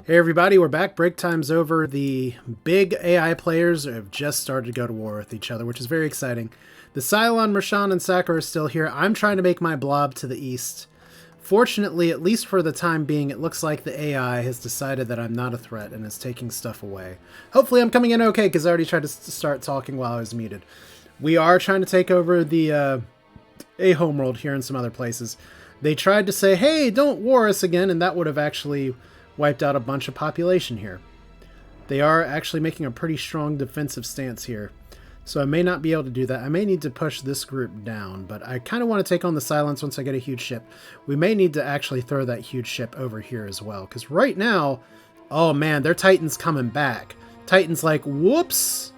Hey everybody, we're back. Break time's over. The big AI players have just started to go to war with each other, which is very exciting. The Cylon, Roshan, and Sakura are still here. I'm trying to make my blob to the east. Fortunately, at least for the time being, it looks like the AI has decided that I'm not a threat and is taking stuff away. Hopefully I'm coming in okay, because I already tried to start talking while I was muted. We are trying to take over the Homeworld here and some other places. They tried to say, hey, don't war us again, and that would have actually wiped out a bunch of population here. They are actually making a pretty strong defensive stance here. So I may not be able to do that. I may need to push this group down, but I kind of want to take on the Cylons once I get a huge ship. We may need to actually throw that huge ship over here as well, because right now, oh man, their Titan's coming back. Titan's like, whoops,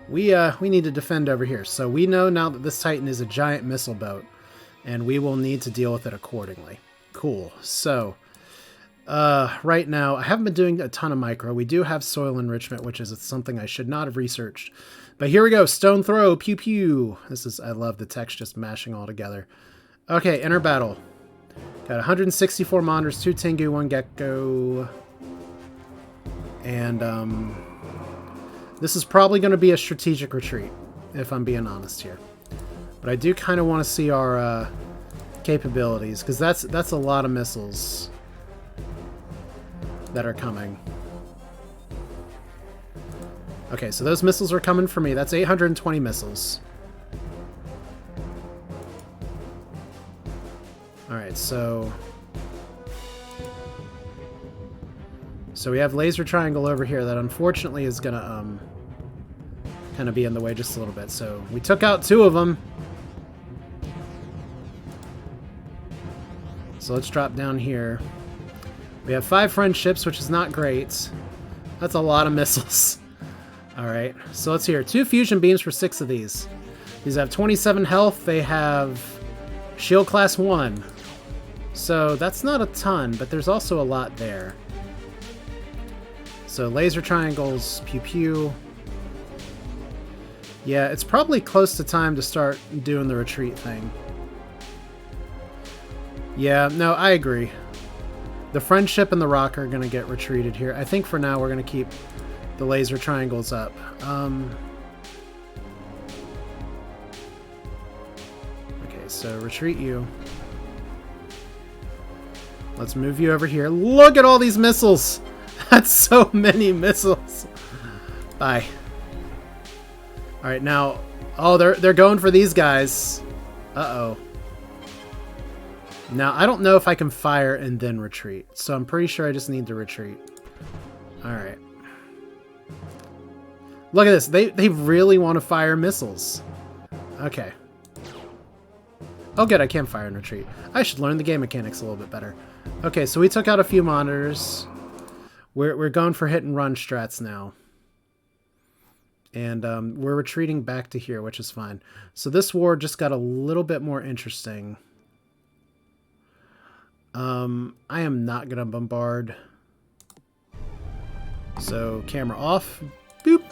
we need to defend over here. So we know now that this Titan is a giant missile boat, and we will need to deal with it accordingly. Cool. So right now, I haven't been doing a ton of micro. We do have soil enrichment, which is something I should not have researched. But here we go. Stone throw. Pew pew. I love the text just mashing all together. Okay, enter battle. Got 164 monitors, 2 Tengu, 1 Gecko. And this is probably going to be a strategic retreat, if I'm being honest here. But I do kind of want to see our capabilities, because that's a lot of missiles that are coming. Okay, so those missiles are coming for me. That's 820 missiles. Alright, so we have laser triangle over here that unfortunately is gonna kind of be in the way just a little bit. So we took out 2 of them. So let's drop down here. We have 5 friendships, which is not great. That's a lot of missiles. Alright, so let's hear 2 fusion beams for 6 of these. These have 27 health. They have shield class 1. So that's not a ton, but there's also a lot there. So laser triangles, pew pew. Yeah, it's probably close to time to start doing the retreat thing. Yeah, no, I agree. The friendship and the rock are going to get retreated here. I think for now we're going to keep the laser triangles up. Okay, so retreat you. Let's move you over here. Look at all these missiles! That's so many missiles! Bye. Alright, now... Oh, they're going for these guys. Uh-oh. Now, I don't know if I can fire and then retreat, so I'm pretty sure I just need to retreat. Alright. Look at this. They really want to fire missiles. Okay. Oh, good. I can fire and retreat. I should learn the game mechanics a little bit better. Okay, so we took out a few monitors. We're going for hit and run strats now. And we're retreating back to here, which is fine. So this war just got a little bit more interesting. I am not going to bombard. So camera off. Boop.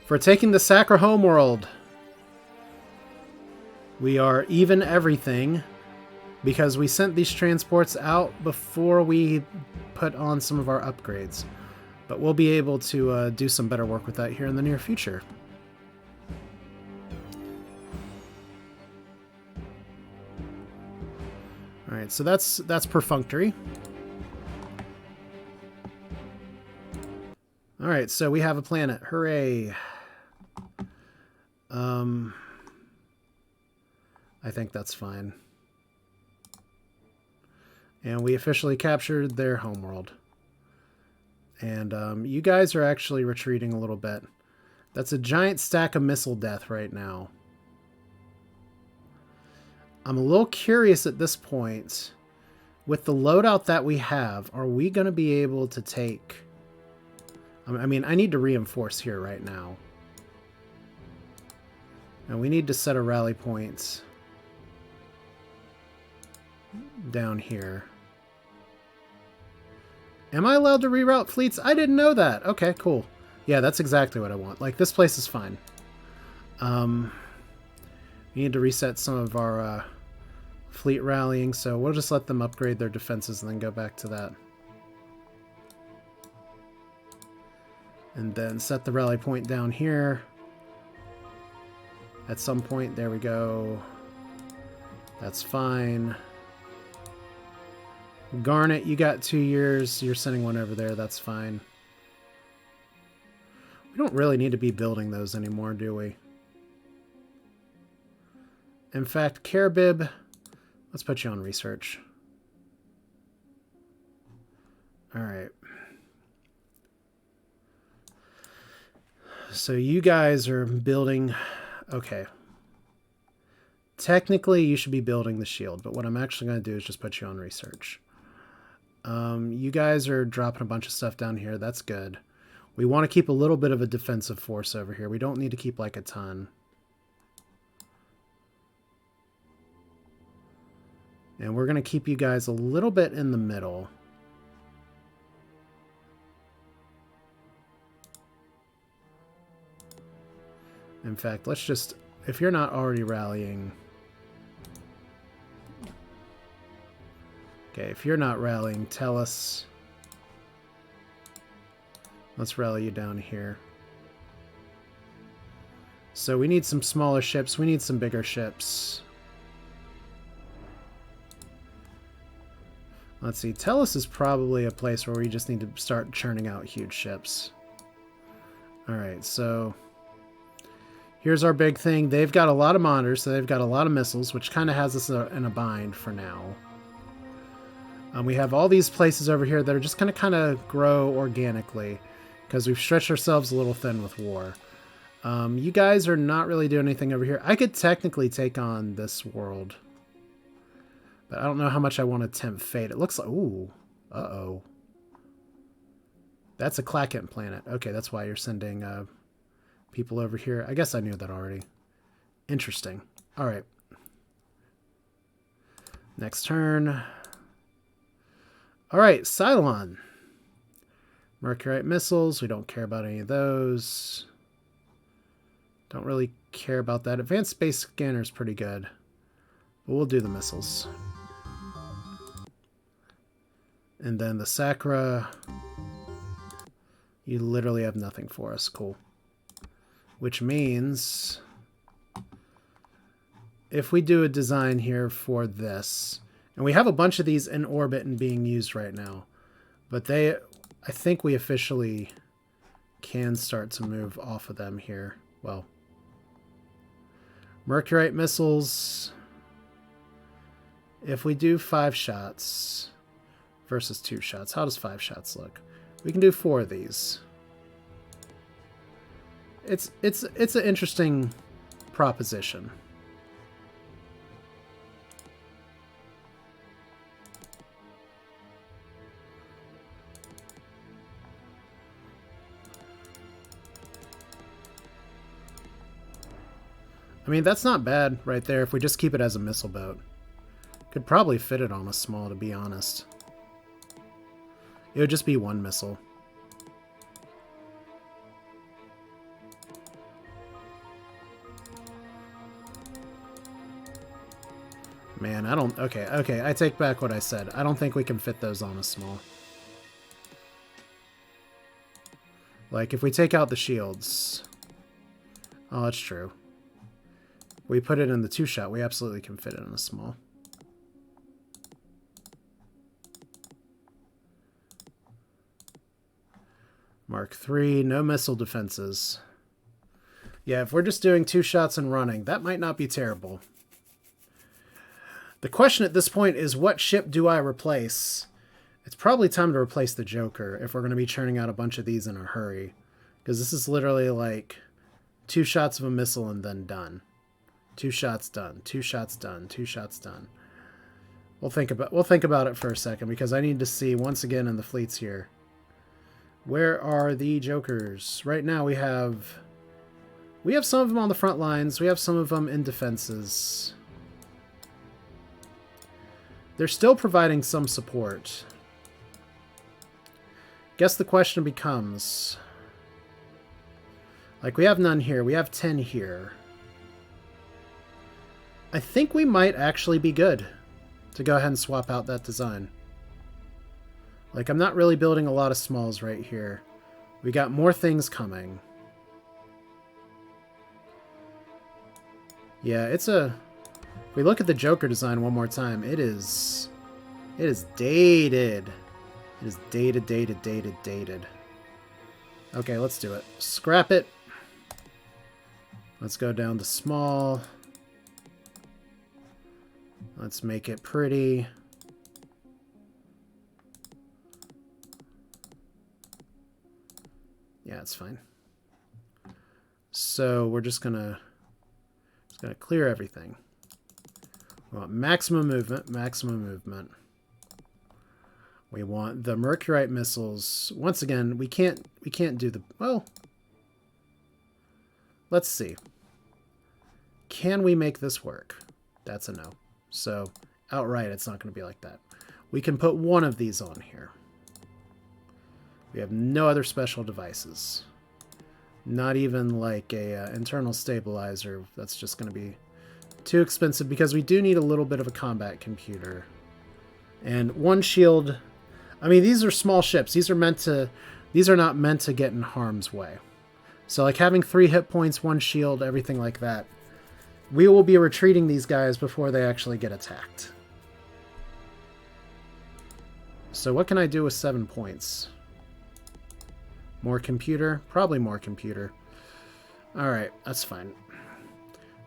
For taking the Sacra Homeworld. We are even everything because we sent these transports out before we put on some of our upgrades. But we'll be able to do some better work with that here in the near future. Alright, so that's perfunctory. Alright, so we have a planet. Hooray! I think that's fine. And we officially captured their homeworld. And you guys are actually retreating a little bit. That's a giant stack of missile death right now. I'm a little curious at this point. With the loadout that we have, are we going to be able to take... I mean, I need to reinforce here right now. And we need to set a rally point down here. Am I allowed to reroute fleets? I didn't know that. Okay, cool. Yeah, that's exactly what I want. Like, this place is fine. We need to reset some of our fleet rallying, so we'll just let them upgrade their defenses and then go back to that. And then set the rally point down here. At some point, there we go. That's fine. Garnet, you got 2 years. You're sending one over there. That's fine. We don't really need to be building those anymore, do we? In fact, Caribib, let's put you on research. All right. So you guys are building... Okay. Technically, you should be building the shield, but what I'm actually going to do is just put you on research. You guys are dropping a bunch of stuff down here. That's good. We want to keep a little bit of a defensive force over here. We don't need to keep like a ton. And we're going to keep you guys a little bit in the middle. In fact, let's just, if you're not already rallying... Okay, if you're not rallying, tell us. Let's rally you down here. So we need some smaller ships. We need some bigger ships. Let's see. Tellus is probably a place where we just need to start churning out huge ships. Alright, so... Here's our big thing. They've got a lot of monitors, so they've got a lot of missiles, which kind of has us in a bind for now. We have all these places over here that are just going to kind of grow organically because we've stretched ourselves a little thin with war. You guys are not really doing anything over here. I could technically take on this world, but I don't know how much I want to tempt fate. It looks like... Ooh. Uh-oh. That's a Klakon planet. Okay, that's why you're sending people over here. I guess I knew that already. Interesting. All right. Next turn... Alright, Cylon. Mercurite missiles. We don't care about any of those. Don't really care about that. Advanced space scanner is pretty good. But we'll do the missiles. And then the Sakura. You literally have nothing for us. Cool. Which means... if we do a design here for this... And we have a bunch of these in orbit and being used right now. But I think we officially can start to move off of them here. Well, Mercurite missiles. If we do 5 shots versus 2 shots, how does 5 shots look? We can do 4 of these. It's an interesting proposition. I mean, that's not bad right there if we just keep it as a missile boat. Could probably fit it on a small, to be honest. It would just be 1 missile. Man, I don't... Okay, I take back what I said. I don't think we can fit those on a small. Like, if we take out the shields... Oh, that's true. We put it in the 2-shot, we absolutely can fit it in a small. Mark III, no missile defenses. Yeah, if we're just doing 2 shots and running, that might not be terrible. The question at this point is, what ship do I replace? It's probably time to replace the Joker if we're going to be churning out a bunch of these in a hurry. Because this is literally like 2 shots of a missile and then done. 2 shots done. 2 shots done. 2 shots done. We'll think about it for a second because I need to see once again in the fleets here. Where are the Jokers? Right now we have some of them on the front lines. We have some of them in defenses. They're still providing some support. Guess the question becomes, like, we have none here. We have 10 here. I think we might actually be good to go ahead and swap out that design. Like, I'm not really building a lot of smalls right here. We got more things coming. Yeah, it's a... If we look at the Joker design one more time, it is dated. It is dated. Okay, let's do it. Scrap it. Let's go down to small. Let's make it pretty. Yeah, it's fine. So we're just gonna clear everything. We want maximum movement, maximum movement. We want the Mercurite missiles. Once again, we can't do the... Well, let's see. Can we make this work? That's a no. So outright, it's not going to be like that. We can put one of these on here. We have no other special devices. Not even like a internal stabilizer. That's just going to be too expensive because we do need a little bit of a combat computer. And one shield... I mean, these are small ships. These are not meant to get in harm's way. So like having 3 hit points, 1 shield, everything like that. We will be retreating these guys before they actually get attacked. So what can I do with 7 points? More computer? Probably more computer. Alright, that's fine.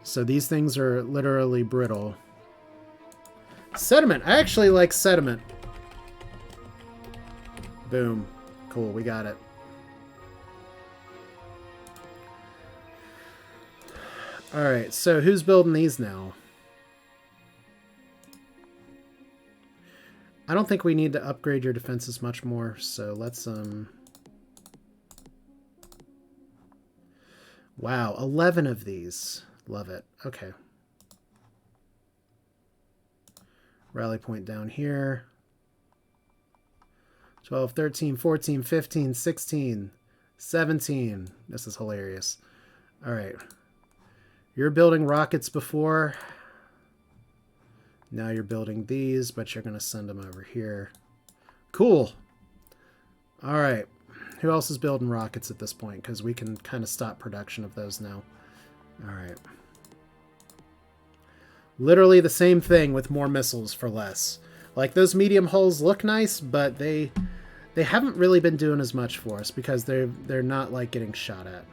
So these things are literally brittle. Sediment! I actually like sediment. Boom. Cool, we got it. Alright, so who's building these now? I don't think we need to upgrade your defenses much more, so let's, Wow, 11 of these. Love it. Okay. Rally point down here. 12, 13, 14, 15, 16, 17. This is hilarious. All right. You're building rockets before. Now you're building these, but you're going to send them over here. Cool. All right. Who else is building rockets at this point? Because we can kind of stop production of those now. All right. Literally the same thing with more missiles for less. Like, those medium hulls look nice, but they haven't really been doing as much for us because they're not, like, getting shot at.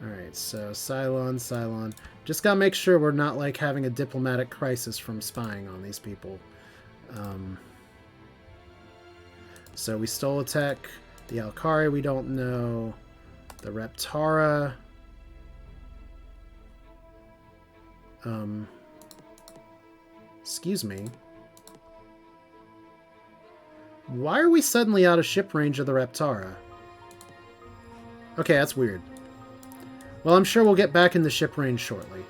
Alright, so Cylon. Just gotta make sure we're not, like, having a diplomatic crisis from spying on these people. So we stole a tech. The Alkari we don't know. The Reptara. Excuse me. Why are we suddenly out of ship range of the Reptara? Okay, that's weird. Well, I'm sure we'll get back in the ship range shortly.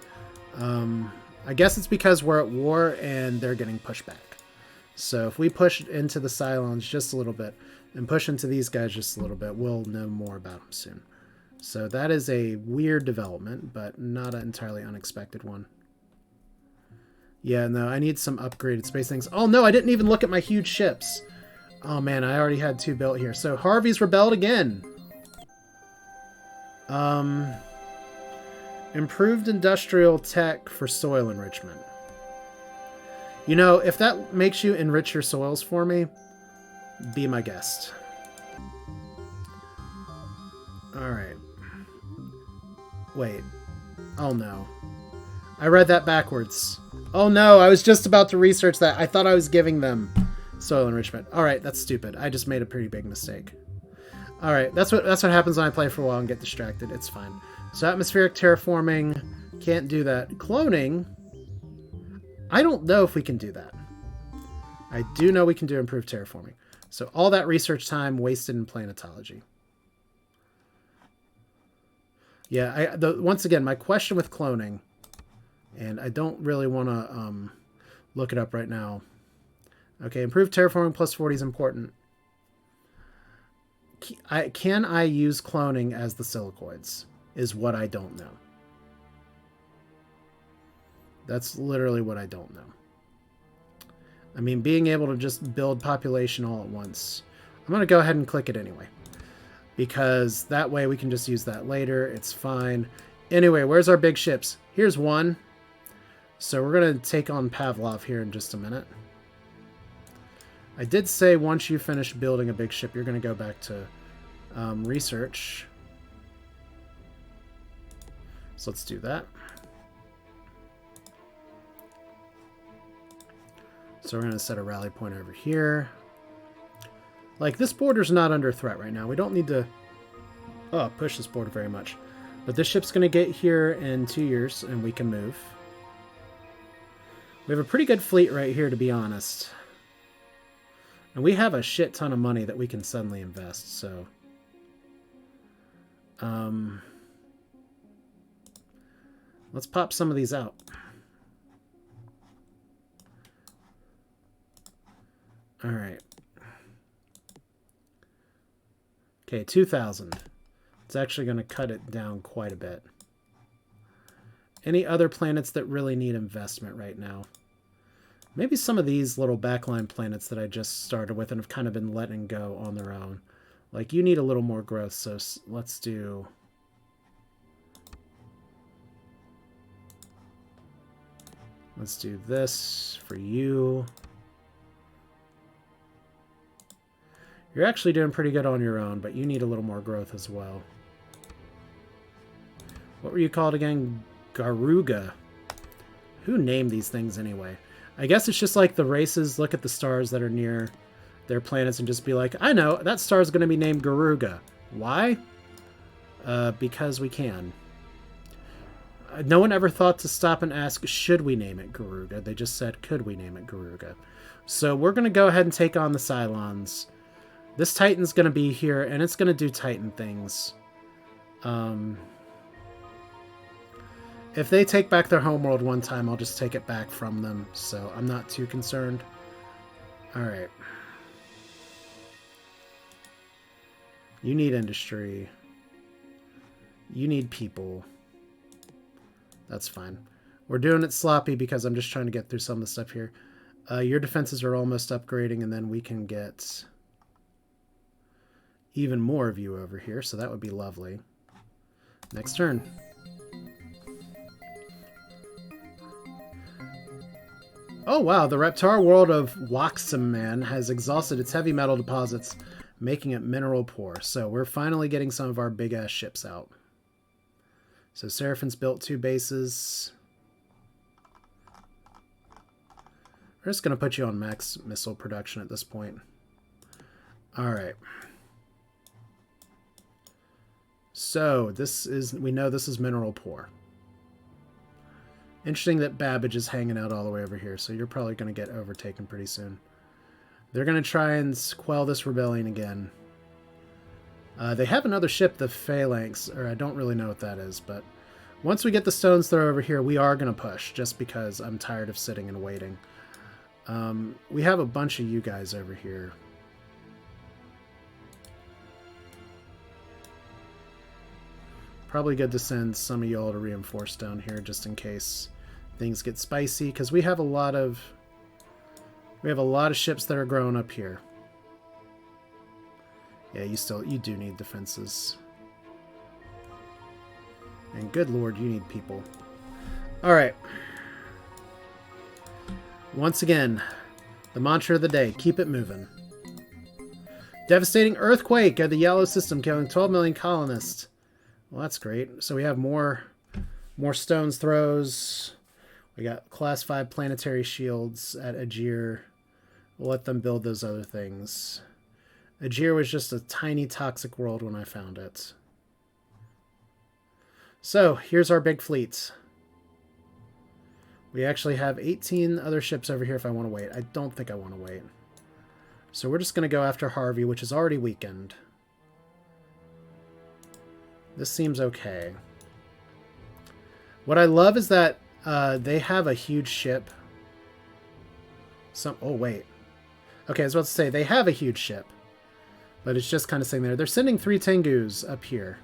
I guess it's because we're at war and they're getting pushed back. So if we push into the Cylons just a little bit and push into these guys just a little bit, we'll know more about them soon. So that is a weird development, but not an entirely unexpected one. Yeah, no, I need some upgraded space things. Oh no, I didn't even look at my huge ships. Oh man, I already had 2 built here. So Harvey's rebelled again. Improved industrial tech for soil enrichment. You know, if that makes you enrich your soils for me, be my guest. Alright. Wait. Oh no. I read that backwards. Oh no, I was just about to research that. I thought I was giving them soil enrichment. Alright, that's stupid. I just made a pretty big mistake. Alright, that's what happens when I play for a while and get distracted. It's fine. So atmospheric terraforming, can't do that. Cloning, I don't know if we can do that. I do know we can do improved terraforming. So all that research time wasted in planetology. Yeah, once again, my question with cloning, and I don't really want to look it up right now. Okay, improved terraforming plus 40 is important. Can I use cloning as the silicoids? Is what I don't know. That's literally what I don't know. I mean, being able to just build population all at once. I'm going to go ahead and click it anyway. because that way we can just use that later. It's fine. Anyway, where's our big ships? Here's one. So we're going to take on Pavlov here in just a minute. I did say once you finish building a big ship, you're going to go back to research. So let's do that. So we're going to set a rally point over here. Like, this border's not under threat right now. We don't need to push this border very much. But this ship's going to get here in 2 years, and we can move. We have a pretty good fleet right here, to be honest. And we have a shit ton of money that we can suddenly invest, so... let's pop some of these out. Alright. Okay, 2,000. It's actually going to cut it down quite a bit. Any other planets that really need investment right now? Maybe some of these little backline planets that I just started with and have kind of been letting go on their own. Like, you need a little more growth, so let's do... let's do this for you. You're actually doing pretty good on your own, but you need a little more growth as well. What were you called again? Garuga. Who named these things anyway? I guess it's just like the races look at the stars that are near their planets and just be like, I know, that star is going to be named Garuga. Why? Because we can. No one ever thought to stop and ask, should we name it Garuga? They just said, could we name it Garuga? So we're going to go ahead and take on the Cylons. This Titan's going to be here, and it's going to do Titan things. If they take back their homeworld one time, I'll just take it back from them, so I'm not too concerned. Alright. You need industry. You need people. That's fine. We're doing it sloppy because I'm just trying to get through some of the stuff here. Your defenses are almost upgrading, and then we can get even more of you over here, so that would be lovely. Next turn. Oh wow, the Reptara world of Waxman has exhausted its heavy metal deposits, making it mineral poor. So we're finally getting some of our big-ass ships out. So Seraphin's built 2 bases. We're just going to put you on max missile production at this point. Alright. So, we know this is mineral poor. Interesting that Babbage is hanging out all the way over here, so you're probably going to get overtaken pretty soon. They're going to try and quell this rebellion again. They have another ship, the Phalanx, or I don't really know what that is, but once we get the Stone's Throw over here, we are going to push, just because I'm tired of sitting and waiting. We have a bunch of you guys over here. Probably good to send some of y'all to reinforce down here just in case things get spicy, because we have a lot of ships that are growing up here. Yeah, you do need defenses. And good lord, you need people. Alright. Once again, the mantra of the day, keep it moving. Devastating earthquake of the Yellow System, killing 12 million colonists. Well, that's great. So we have more stones throws. We got class 5 planetary shields at Ajira. We'll let them build those other things. Ajira was just a tiny toxic world when I found it. So, here's our big fleet. We actually have 18 other ships over here if I want to wait. I don't think I want to wait. So we're just going to go after Harvey, which is already weakened. This seems okay. What I love is that they have a huge ship. Oh, wait. Okay, I was about to say, they have a huge ship. But it's just kind of sitting there. They're sending 3 Tengus up here.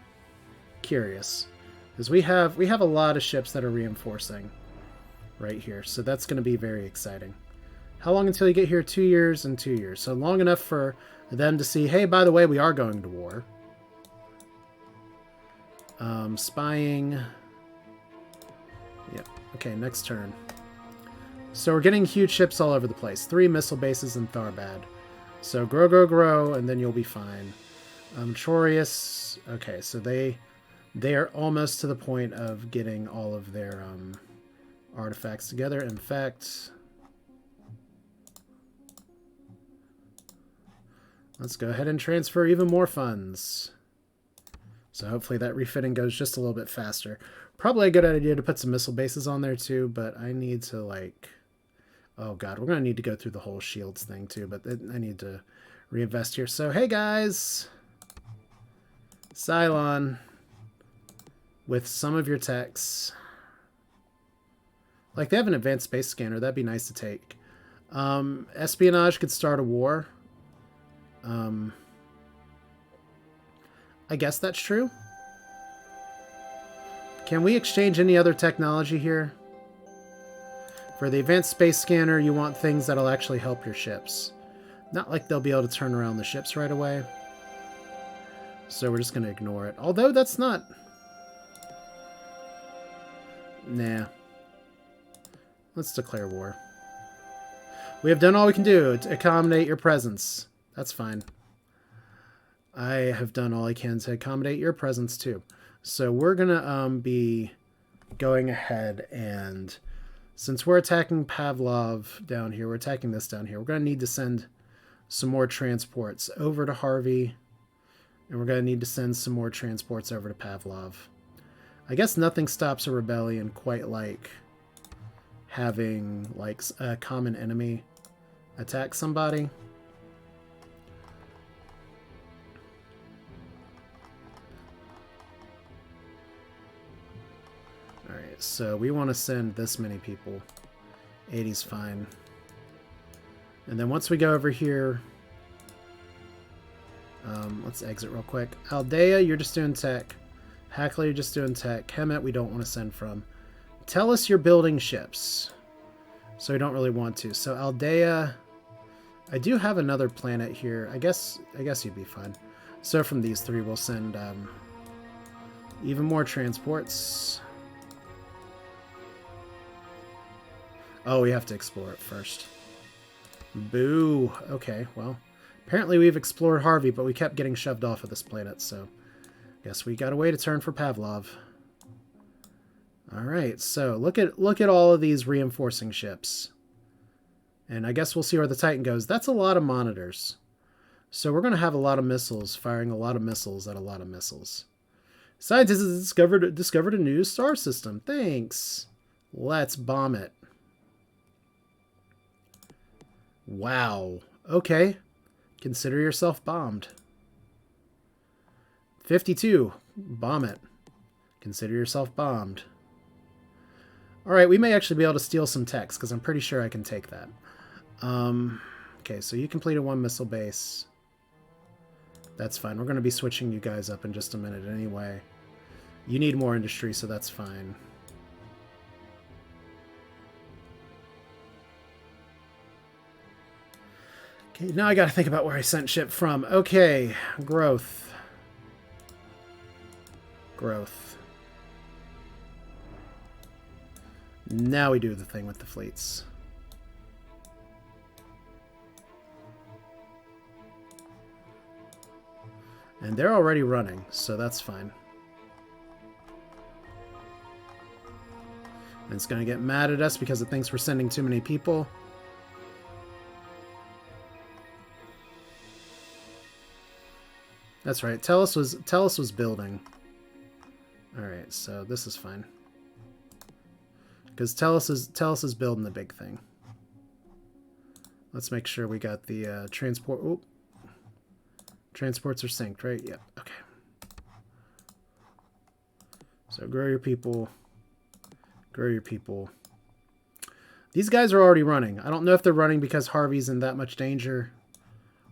Curious. Because we have a lot of ships that are reinforcing right here. So that's going to be very exciting. How long until you get here? 2 years and 2 years. So long enough for them to see, hey, by the way, we are going to war. Spying. Yep. Okay, next turn. So we're getting huge ships all over the place. 3 missile bases in Tharbad. So grow, and then you'll be fine. Chorius. Okay, so they are almost to the point of getting all of their artifacts together. In fact, let's go ahead and transfer even more funds. So hopefully that refitting goes just a little bit faster. Probably a good idea to put some missile bases on there too, but I need to like... Oh god, we're going to need to go through the whole shields thing too, but I need to reinvest here. So hey guys! Cylon with some of your techs. Like they have an advanced space scanner, that'd be nice to take. Espionage could start a war. I guess that's true. Can we exchange any other technology here? For the advanced space scanner, you want things that'll actually help your ships. Not like they'll be able to turn around the ships right away. So we're just going to ignore it. Although that's not... Nah. Let's declare war. We have done all we can do to accommodate your presence. That's fine. I have done all I can to accommodate your presence too. So we're going to be going ahead and... Since we're attacking Pavlov down here, we're attacking this down here, we're going to need to send some more transports over to Harvey. And we're going to need to send some more transports over to Pavlov. I guess nothing stops a rebellion quite like having like a common enemy attack somebody. Alright, so we want to send this many people. 80's fine. And then once we go over here, let's exit real quick. Aldea, you're just doing tech. Hackler, you're just doing tech. Hemet, we don't want to send from. Tell us you're building ships. So we don't really want to. So Aldea, I do have another planet here. I guess you'd be fine. So from these 3, we'll send even more transports. Oh, we have to explore it first. Boo. Okay, well, apparently we've explored Harvey, but we kept getting shoved off of this planet, so guess we got a way to turn for Pavlov. All right, so look at all of these reinforcing ships. And I guess we'll see where the Titan goes. That's a lot of monitors. So we're going to have a lot of missiles firing a lot of missiles at a lot of missiles. Scientists have discovered a new star system. Thanks. Let's bomb it. Wow. Okay. Consider yourself bombed. 52. Bomb it. Consider yourself bombed. Alright, we may actually be able to steal some techs, because I'm pretty sure I can take that. Okay, so you completed 1 missile base. That's fine. We're going to be switching you guys up in just a minute anyway. You need more industry, so that's fine. Okay, now I gotta think about where I sent ship from. Okay, growth. Growth. Now we do the thing with the fleets. And they're already running, so that's fine. And it's gonna get mad at us because it thinks we're sending too many people. That's right. Tellus was building. All right, so this is fine. Because Tellus is building the big thing. Let's make sure we got the transport. Oop. Transports are synced, right? Yep. Okay. So grow your people. Grow your people. These guys are already running. I don't know if they're running because Harvey's in that much danger,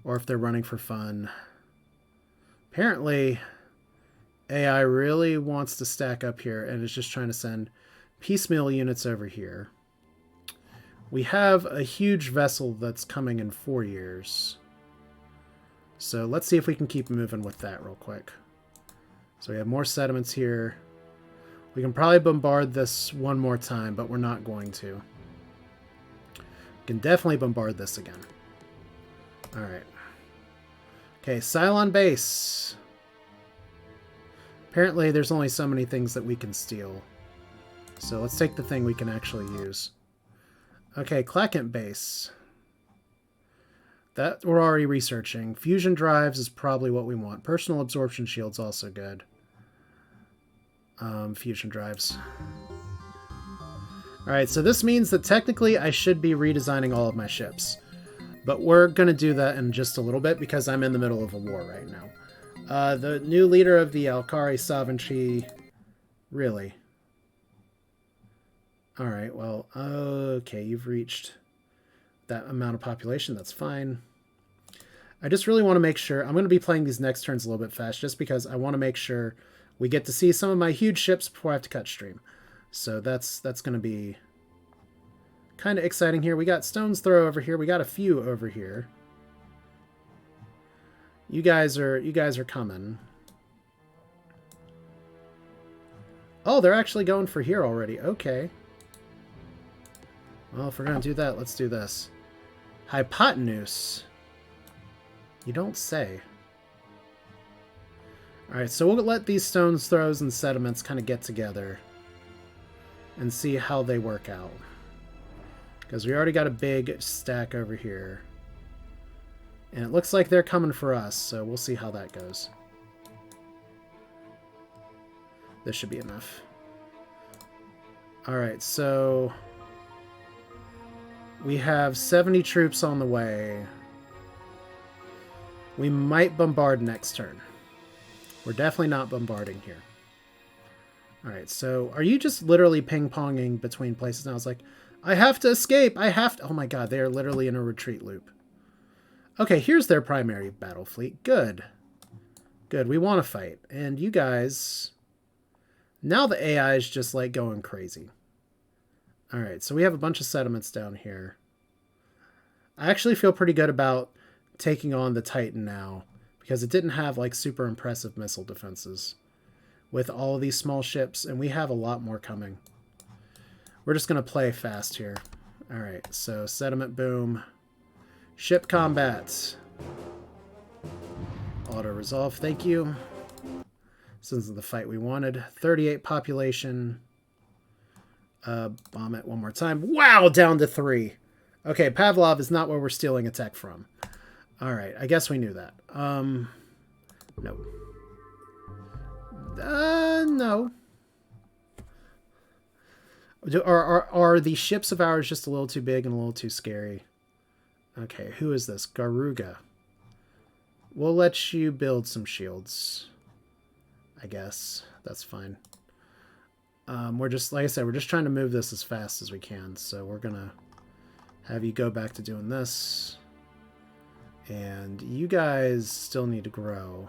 or if they're running for fun. Apparently, AI really wants to stack up here and is just trying to send piecemeal units over here. We have a huge vessel that's coming in 4 years. So let's see if we can keep moving with that real quick. So we have more sediments here. We can probably bombard this one more time, but we're not going to. We can definitely bombard this again. Alright. Okay, Cylon base. Apparently there's only so many things that we can steal. So let's take the thing we can actually use. Okay, Klakon base. That we're already researching. Fusion drives is probably what we want. Personal absorption shield's also good. Fusion drives. Alright, so this means that technically I should be redesigning all of my ships. But we're going to do that in just a little bit because I'm in the middle of a war right now. The new leader of the Alkari sovereignty... Really? Alright, well, okay, you've reached that amount of population. That's fine. I just really want to make sure... I'm going to be playing these next turns a little bit fast just because I want to make sure we get to see some of my huge ships before I have to cut stream. So that's going to be kind of exciting here. We got Stone's Throw over here. We got a few over here. You guys are coming. Oh, they're actually going for here already. Okay. Well, if we're going to do that, let's do this. Hypotenuse. You don't say. Alright, so we'll let these stones throws and sediments kind of get together and see how they work out. Because we already got a big stack over here. And it looks like they're coming for us, so we'll see how that goes. This should be enough. Alright, so we have 70 troops on the way. We might bombard next turn. We're definitely not bombarding here. Alright, so are you just literally ping-ponging between places? And I was like, I have to escape! I have to... Oh my god, they are literally in a retreat loop. Okay, here's their primary battle fleet. Good. Good, we want to fight. And you guys... Now the AI is just, like, going crazy. Alright, so we have a bunch of sediments down here. I actually feel pretty good about taking on the Titan now, because it didn't have, like, super impressive missile defenses with all of these small ships, and we have a lot more coming. We're just going to play fast here. Alright, so sediment boom. Ship combat. Auto-resolve, thank you. This isn't the fight we wanted. 38 population. Bomb it one more time. Wow, down to 3. Okay, Pavlov is not where we're stealing a tech from. Alright, I guess we knew that. No. No. Are the ships of ours just a little too big and a little too scary? Okay, who is this? Garuga. We'll let you build some shields. I guess. That's fine. We're just, like I said, we're just trying to move this as fast as we can. So we're going to have you go back to doing this. And you guys still need to grow.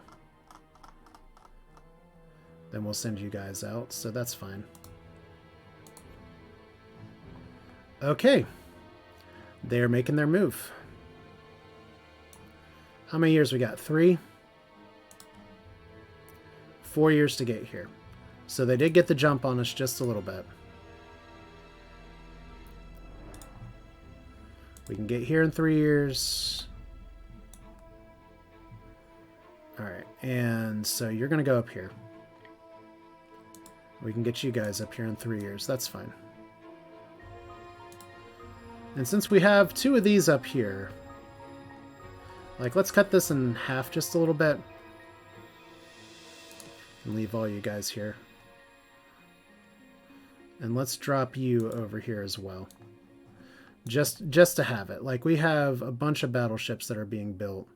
Then we'll send you guys out, so that's fine. Okay. They're making their move. How many years we got? 3? 4 years to get here. So they did get the jump on us just a little bit. We can get here in 3 years. Alright, and so you're going to go up here. We can get you guys up here in 3 years. That's fine. And since we have 2 of these up here, like, let's cut this in half just a little bit. And leave all you guys here. And let's drop you over here as well. Just to have it. Like, we have a bunch of battleships that are being built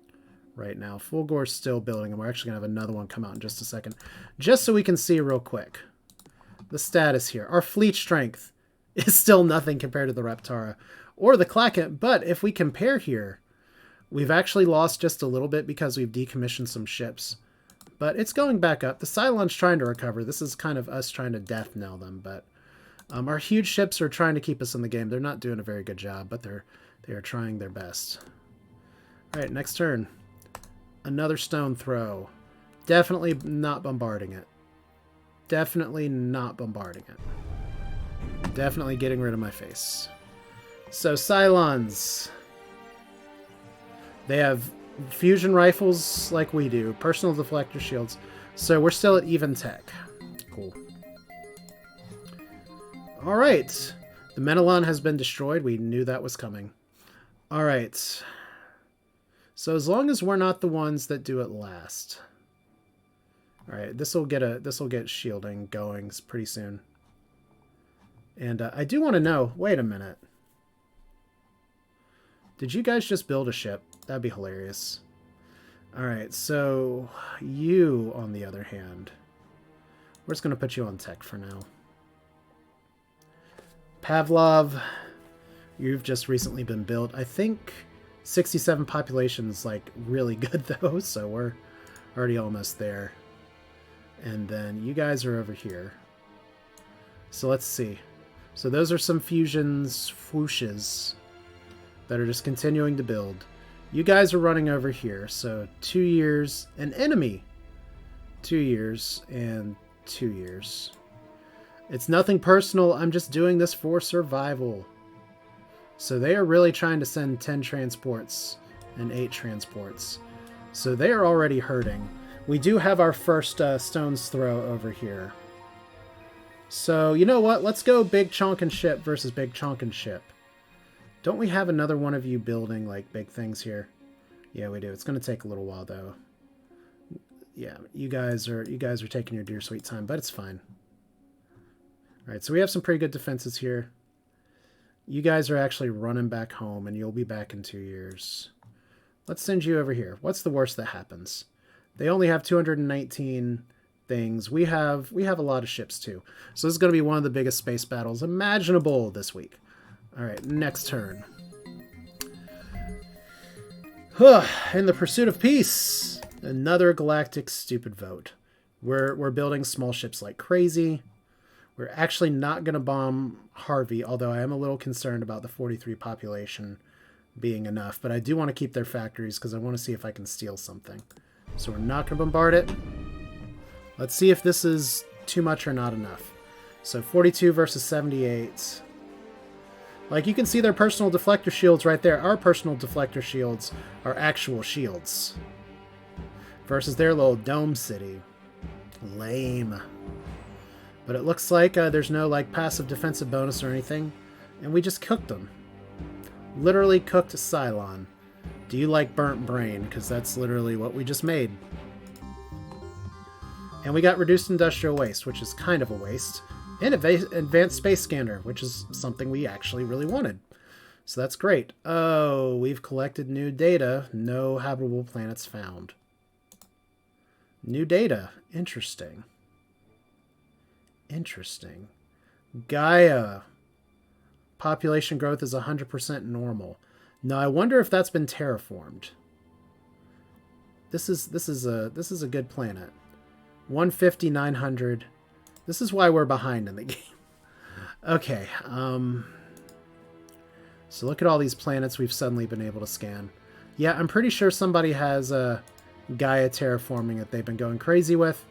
right now. Fulgore's still building, and we're actually going to have another one come out in just a second. Just so we can see real quick the status here. Our fleet strength is still nothing compared to the Reptara or the Klakon, but if we compare here, we've actually lost just a little bit because we've decommissioned some ships. But it's going back up. The Cylons trying to recover. This is kind of us trying to death knell them, but our huge ships are trying to keep us in the game. They're not doing a very good job, but they are trying their best. All right, next turn. Another stone throw. Definitely not bombarding it. Definitely not bombarding it. Definitely getting rid of my face. So, Cylons. They have fusion rifles like we do. Personal deflector shields. So, we're still at even tech. Cool. Alright. The Menelon has been destroyed. We knew that was coming. Alright. So, as long as we're not the ones that do it last. Alright, this will get shielding going pretty soon. And I do want to know, wait a minute. Did you guys just build a ship? That'd be hilarious. Alright, so you, on the other hand, we're just going to put you on tech for now. Pavlov, you've just recently been built. I think 67 population is like really good though, so we're already almost there. And then you guys are over here. So let's see. So those are some fusions, whooshes, that are just continuing to build. You guys are running over here. So 2 years, an enemy. 2 years and 2 years. It's nothing personal. I'm just doing this for survival. So they are really trying to send 10 transports and 8 transports. So they are already hurting. We do have our first stone's throw over here. So, you know what? Let's go big chonkin' ship versus big chonkin' ship. Don't we have another one of you building, like, big things here? Yeah, we do. It's going to take a little while, though. Yeah, you guys are taking your dear sweet time, but it's fine. Alright, so we have some pretty good defenses here. You guys are actually running back home, and you'll be back in 2 years. Let's send you over here. What's the worst that happens? They only have 219 things. We have a lot of ships too. So this is going to be one of the biggest space battles imaginable this week. All right, next turn. In the pursuit of peace, another galactic stupid vote. We're building small ships like crazy. We're actually not going to bomb Harvey, although I am a little concerned about the 43 population being enough. But I do want to keep their factories because I want to see if I can steal something. So we're not going to bombard it. Let's see if this is too much or not enough. So 42 versus 78. Like, you can see their personal deflector shields right there. Our personal deflector shields are actual shields. Versus their little dome city. Lame. But it looks like there's no, like, passive defensive bonus or anything. And we just cooked them. Literally cooked Cylon. Do you like burnt brain? Because that's literally what we just made. And we got reduced industrial waste, which is kind of a waste. And advanced space scanner, which is something we actually really wanted. So that's great. Oh, we've collected new data. No habitable planets found. New data. Interesting. Interesting. Gaia. Population growth is 100% normal. Now I wonder if that's been terraformed. This is a good planet. 150, 900. This is why we're behind in the game. Okay. So look at all these planets we've suddenly been able to scan. Yeah, I'm pretty sure somebody has Gaia terraforming that they've been going crazy with,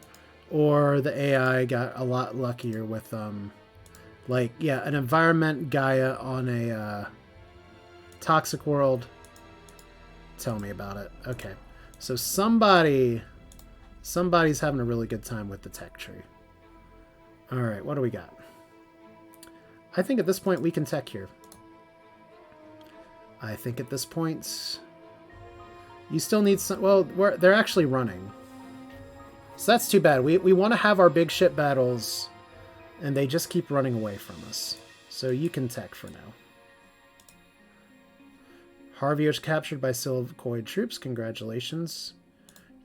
or the AI got a lot luckier with like, yeah, an environment Gaia on a toxic world. Tell me about it. Okay. So somebody's having a really good time with the tech tree. All right, what do we got? I think at this point we can tech here. I think at this point you still need some. Well, they're actually running. So that's too bad. We want to have our big ship battles, and they just keep running away from us. So you can tech for now. Harveyos captured by Silicoid troops. Congratulations.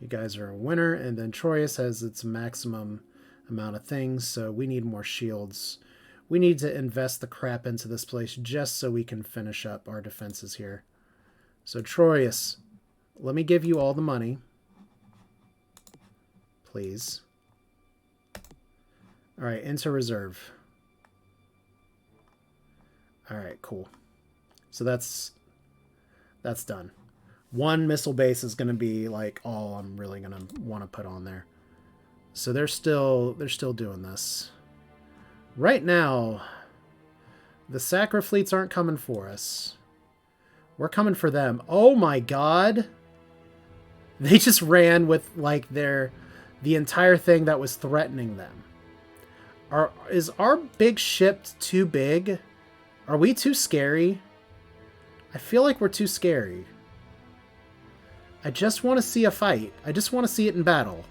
You guys are a winner. And then Troyes has its maximum amount of things, so we need more shields. We need to invest the crap into this place just so we can finish up our defenses here. So Troyes, let me give you all the money. Please. All right, into reserve. All right, cool. So that's done. One missile base is going to be like all I'm really going to want to put on there. So they're still doing this. Right now, the Sacra fleets aren't coming for us. We're coming for them. Oh my god! They just ran with like the entire thing that was threatening them. Is our big ship too big? Are we too scary? I feel like we're too scary. I just want to see a fight. I just want to see it in battle.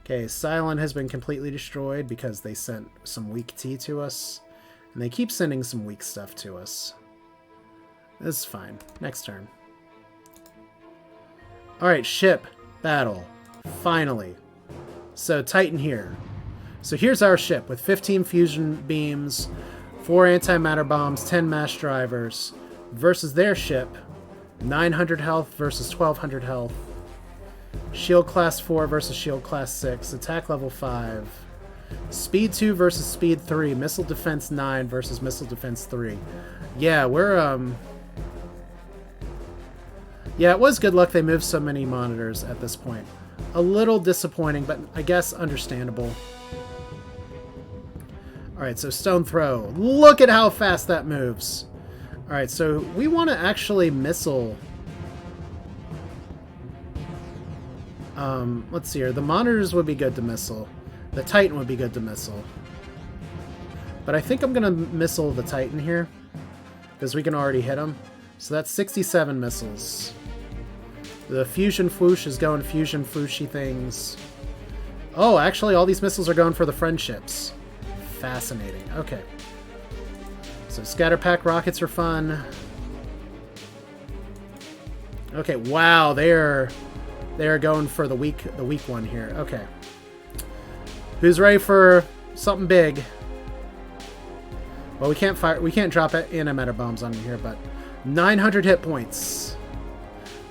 Okay, Cylon has been completely destroyed because they sent some weak tea to us. And they keep sending some weak stuff to us. This is fine. Next turn. Alright, ship. Battle. Finally. So, Titan here. So here's our ship with 15 fusion beams, 4 antimatter bombs, 10 mass drivers, versus their ship. 900 health versus 1200 health. Shield class 4 versus shield class 6. Attack level 5. Speed 2 versus speed 3. Missile defense 9 versus missile defense 3. Yeah, we're, yeah, it was good luck they moved so many monitors at this point. A little disappointing, but I guess understandable. Alright, so stone throw. Look at how fast that moves. Alright, so we want to actually missile... let's see here. The monitors would be good to missile. The Titan would be good to missile. But I think I'm going to missile the Titan here, because we can already hit him. So that's 67 missiles. The fusion fwoosh is going fusion fwooshy things. Oh, actually all these missiles are going for the friendships. Fascinating. Okay. So scatter pack rockets are fun. Okay, wow, they are going for the weak one here. Okay. Who's ready for something big? Well, we can't drop antimatter bombs on here, but 900 hit points.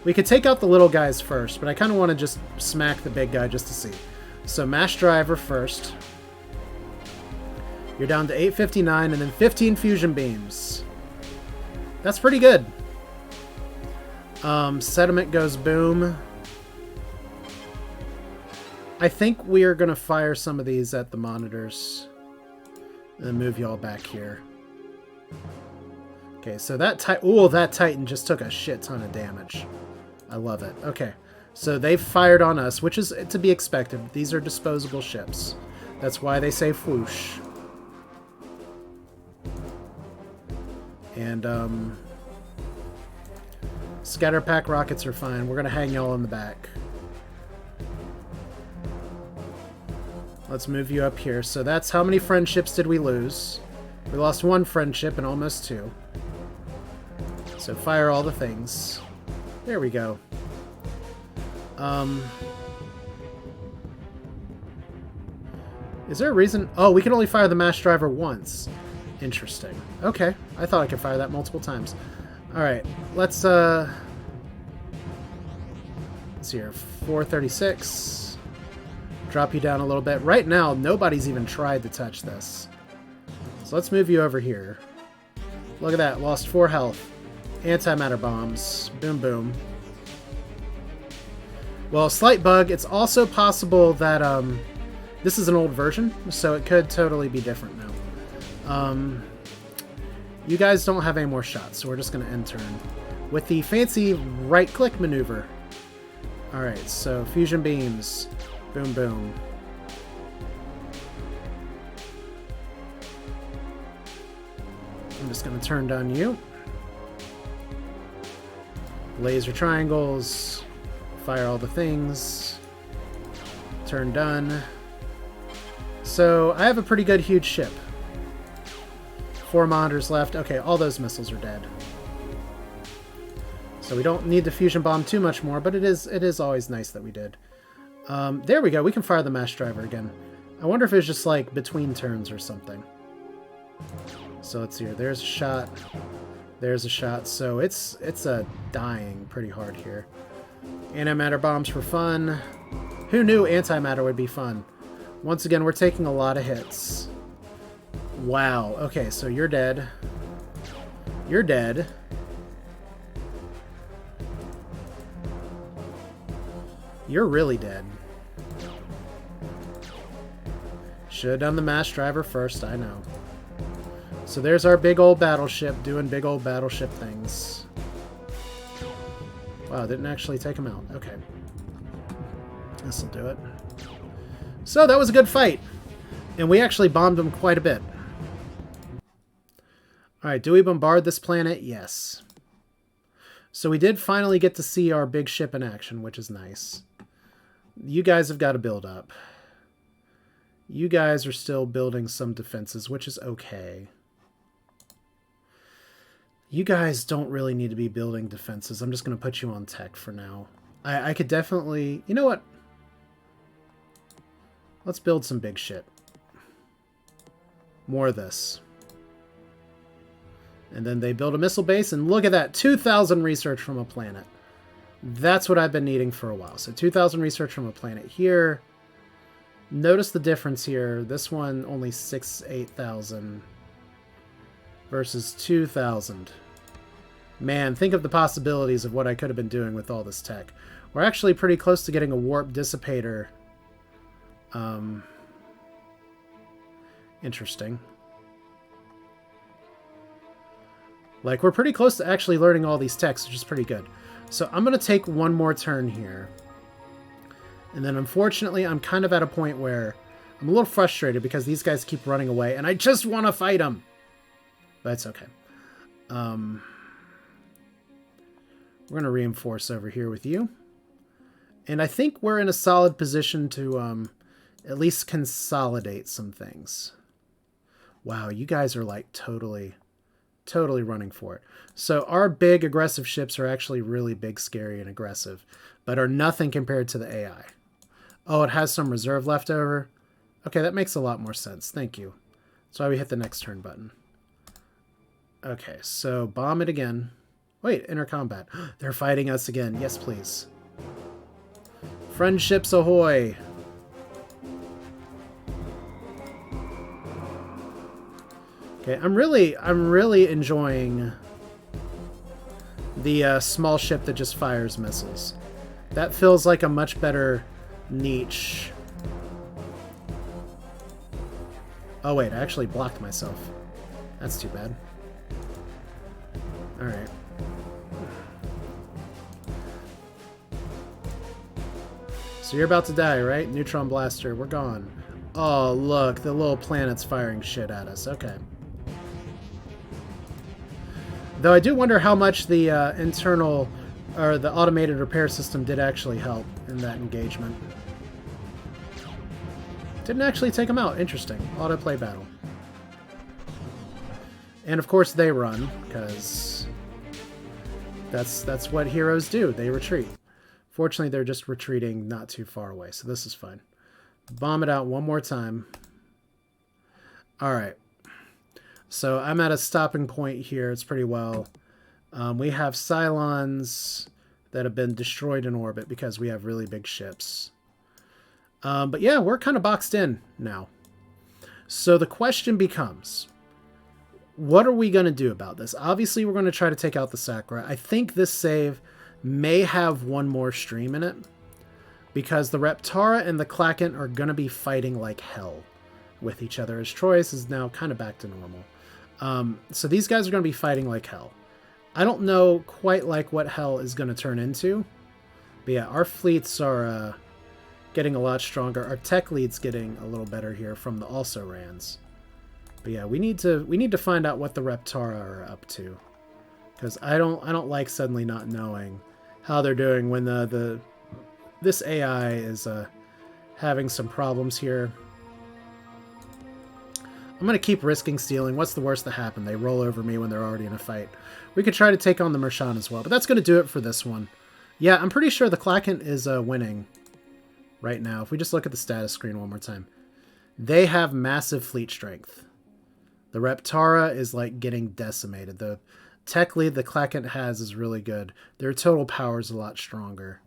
We could take out the little guys first, but I kind of want to just smack the big guy just to see. So mass driver first. You're down to 859 and then 15 fusion beams. That's pretty good. Sediment goes boom. I think we are going to fire some of these at the monitors. And then move y'all back here. Okay, so that Titan just took a shit ton of damage. I love it. Okay, so they've fired on us, which is to be expected. These are disposable ships. That's why they say whoosh. And, scatter pack rockets are fine. We're going to hang y'all in the back. Let's move you up here. So that's how many friendships did we lose? We lost 1 friendship and almost 2. So fire all the things. There we go. Is there a reason? Oh, we can only fire the mass driver once. Interesting. Okay. I thought I could fire that multiple times. Alright. Let's see here. 436. Drop you down a little bit. Right now, nobody's even tried to touch this. So let's move you over here. Look at that. Lost 4 health. Antimatter bombs. Boom, boom. Well, slight bug. It's also possible that this is an old version, so it could totally be different now. You guys don't have any more shots, so we're just going to end turn with the fancy right-click maneuver. Alright, so fusion beams. Boom, boom. I'm just going to turn down you. Laser triangles. Fire all the things. Turn done. So, I have a pretty good huge ship. 4 monitors left. Okay, all those missiles are dead. So we don't need to fusion bomb too much more, but it is always nice that we did. There we go. We can fire the mass driver again. I wonder if it's just like between turns or something. So let's see here. There's a shot. There's a shot. So it's dying pretty hard here. Antimatter bombs for fun. Who knew antimatter would be fun? Once again, we're taking a lot of hits. Wow. Okay, so you're dead. You're dead. You're really dead. Should have done the mass driver first, I know. So there's our big old battleship doing big old battleship things. Wow, didn't actually take him out. Okay. This'll do it. So that was a good fight. And we actually bombed him quite a bit. Alright, do we bombard this planet? Yes. So we did finally get to see our big ship in action, which is nice. You guys have got to build up. You guys are still building some defenses, which is okay. You guys don't really need to be building defenses. I'm just going to put you on tech for now. I could definitely... You know what? Let's build some big shit. More of this. And then they build a missile base, and look at that. 2,000 research from a planet. That's what I've been needing for a while. So 2,000 research from a planet here. Notice the difference here. This one only 8,000 versus 2,000. Man, think of the possibilities of what I could have been doing with all this tech. We're actually pretty close to getting a warp dissipator. Interesting. Like, we're pretty close to actually learning all these techs, which is pretty good. So I'm going to take one more turn here. And then, unfortunately, I'm kind of at a point where I'm a little frustrated because these guys keep running away, and I just want to fight them. But it's okay. We're going to reinforce over here with you. And I think we're in a solid position to at least consolidate some things. Wow, you guys are like totally running for it. So our big aggressive ships are actually really big, scary, and aggressive, but are nothing compared to the AI. Oh, it has some reserve left over. Okay, that makes a lot more sense. Thank you. That's why we hit the next turn button. Okay, so bomb it again. Wait, inner combat. They're fighting us again. Yes, please. Friendships ahoy! Okay, I'm really enjoying the small ship that just fires missiles. That feels like a much better niche. Oh wait, I actually blocked myself. That's too bad. Alright. So you're about to die, right? Neutron blaster, we're gone. Oh, look, the little planet's firing shit at us. Okay. Though I do wonder how much the internal, or the automated repair system did actually help in that engagement. Didn't actually take them out. Interesting. Autoplay battle. And of course they run, because that's what heroes do. They retreat. Fortunately, they're just retreating not too far away, so this is fine. Bomb it out one more time. Alright. So I'm at a stopping point here. It's pretty well. We have Cylons that have been destroyed in orbit because we have really big ships. But yeah, we're kind of boxed in now. So the question becomes, what are we going to do about this? Obviously, we're going to try to take out the Sakura. I think this save may have one more stream in it, because the Reptara and the Klakon are going to be fighting like hell with each other, as Troyes is now kind of back to normal. So these guys are going to be fighting like hell. I don't know quite like what hell is going to turn into, but yeah, our fleets are getting a lot stronger. Our tech lead's getting a little better here from the also-rans. But yeah, we need to find out what the Reptara are up to, because I don't like suddenly not knowing how they're doing when this AI is having some problems here. I'm going to keep risking stealing. What's the worst that happen? They roll over me when they're already in a fight. We could try to take on the Mershan as well, but that's going to do it for this one. Yeah, I'm pretty sure the Klakon is winning right now. If we just look at the status screen one more time. They have massive fleet strength. The Reptara is like getting decimated. The tech lead the Klakon has is really good. Their total power is a lot stronger.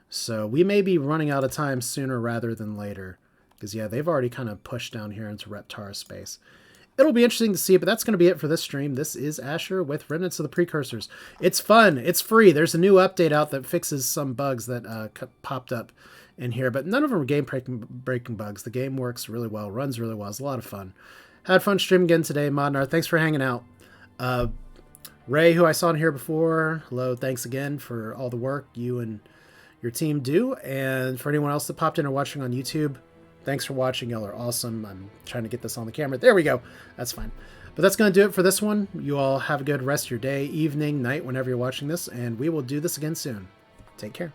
So we may be running out of time sooner rather than later. Because yeah, they've already kind of pushed down here into Reptara space. it'll be interesting to see, but that's going to be it for this stream. This is Asher with Remnants of the Precursors. It's fun. It's free. There's a new update out that fixes some bugs that popped up in here, but none of them are game-breaking bugs. The game works really well, runs really well. It's a lot of fun. Had fun streaming again today, Modnar. Thanks for hanging out. Ray, who I saw in here before, hello, thanks again for all the work you and your team do. And for anyone else that popped in or watching on YouTube, thanks for watching. Y'all are awesome. I'm trying to get this on the camera. There we go. That's fine. But that's going to do it for this one. You all have a good rest of your day, evening, night, whenever you're watching this, and we will do this again soon. Take care.